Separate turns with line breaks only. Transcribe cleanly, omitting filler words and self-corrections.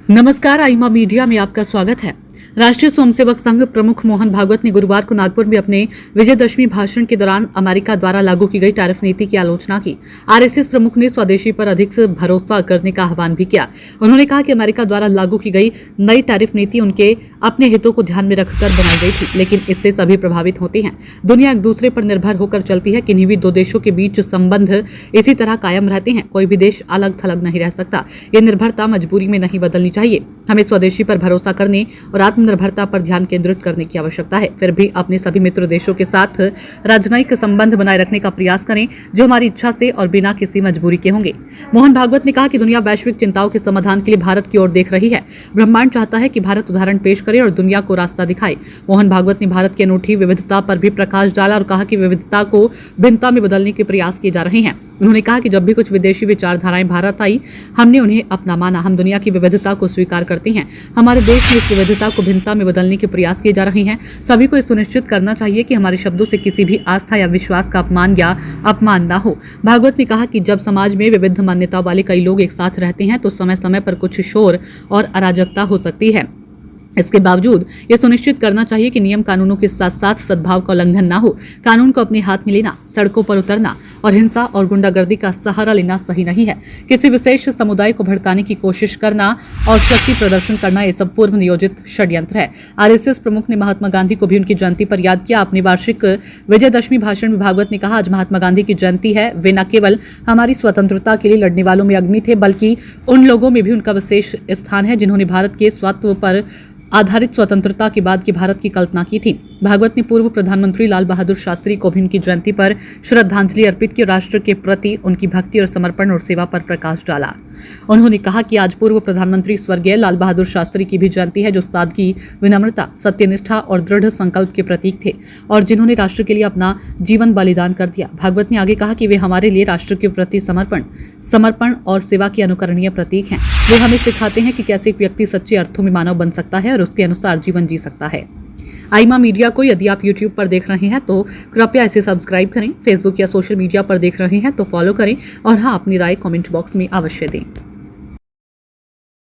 नमस्कार, आईमा मीडिया में आपका स्वागत है। राष्ट्रीय स्वयंसेवक संघ प्रमुख मोहन भागवत ने गुरुवार को नागपुर में अपने विजयदशमी भाषण के दौरान अमेरिका द्वारा लागू की गई टैरिफ नीति की आलोचना की। आरएसएस प्रमुख ने स्वदेशी पर अधिक से भरोसा करने का आह्वान भी किया। उन्होंने कहा कि अमेरिका द्वारा लागू की गई नई टैरिफ नीति उनके अपने हितों को ध्यान में रखकर बनाई गई थी, लेकिन इससे सभी प्रभावित होते हैं। दुनिया एक दूसरे पर निर्भर होकर चलती है। किन्हीं भी दो देशों के बीच संबंध इसी तरह कायम रहते हैं। कोई भी देश अलग थलग नहीं रह सकता। ये निर्भरता मजबूरी में नहीं बदलनी चाहिए। हमें स्वदेशी पर भरोसा करने और आत्मनिर्भरता पर ध्यान केंद्रित करने की आवश्यकता है। फिर भी अपने सभी मित्र देशों के साथ राजनयिक संबंध बनाए रखने का प्रयास करें, जो हमारी इच्छा से और बिना किसी मजबूरी के होंगे। मोहन भागवत ने कहा कि दुनिया वैश्विक चिंताओं के समाधान के लिए भारत की ओर देख रही है। ब्रह्मांड चाहता है कि भारत उदाहरण पेश करे और दुनिया को रास्ता दिखाए। मोहन भागवत ने भारत की अनूठी विविधता पर भी प्रकाश डाला और कहा कि विविधता को भिन्नता में बदलने के प्रयास किए जा रहे हैं। उन्होंने कहा कि जब भी कुछ विदेशी विचारधाराएं भारत आई, हमने उन्हें अपना माना। हम दुनिया की विविधता को स्वीकार करते हैं। हमारे देश में इस विविधता को भिन्नता में बदलने के प्रयास किए जा रहे हैं। सभी को यह सुनिश्चित करना चाहिए कि हमारे शब्दों से किसी भी आस्था या विश्वास का अपमान या अपमान न हो। भागवत ने कहा कि जब समाज में विविध मान्यता वाले कई लोग एक साथ रहते हैं तो समय समय पर कुछ शोर और अराजकता हो सकती है। इसके बावजूद ये सुनिश्चित करना चाहिए कि नियम कानूनों के साथ साथ सद्भाव का उल्लंघन न हो। कानून को अपने हाथ में लेना, सड़कों पर उतरना और हिंसा और गुंडागर्दी का सहारा लेना सही नहीं है। किसी विशेष समुदाय को भड़काने की कोशिश करना और शक्ति प्रदर्शन करना, ये सब पूर्व नियोजित षड्यंत्र है। आरएसएस प्रमुख ने महात्मा गांधी को भी उनकी जयंती पर याद किया। अपने वार्षिक विजयदशमी भाषण में भागवत ने कहा, आज महात्मा गांधी की जयंती है। वे न केवल हमारी स्वतंत्रता के लिए लड़ने वालों में अग्नि थे, बल्कि उन लोगों में भी उनका विशेष स्थान है जिन्होंने भारत के स्वत्व पर आधारित स्वतंत्रता के बाद की भारत की कल्पना की थी। भागवत ने पूर्व प्रधानमंत्री लाल बहादुर शास्त्री को भी उनकी जयंती पर श्रद्धांजलि अर्पित की। राष्ट्र के प्रति उनकी भक्ति और समर्पण और सेवा पर प्रकाश डाला। उन्होंने कहा कि आज पूर्व प्रधानमंत्री स्वर्गीय लाल बहादुर शास्त्री की भी जयंती है, जो सादगी, विनम्रता, सत्यनिष्ठा और दृढ़ संकल्प के प्रतीक थे और जिन्होंने राष्ट्र के लिए अपना जीवन बलिदान कर दिया। भागवत ने आगे कहा कि वे हमारे लिए राष्ट्र के प्रति समर्पण और सेवा के अनुकरणीय प्रतीक हैं। वे हमें सिखाते हैं कि कैसे एक व्यक्ति सच्चे अर्थों में मानव बन सकता है और उसके अनुसार जीवन जी सकता है। आईमा मीडिया को यदि आप YouTube पर देख रहे हैं तो कृपया इसे सब्सक्राइब करें। फेसबुक या सोशल मीडिया पर देख रहे हैं तो फॉलो करें और हाँ, अपनी राय कमेंट बॉक्स में अवश्य दें।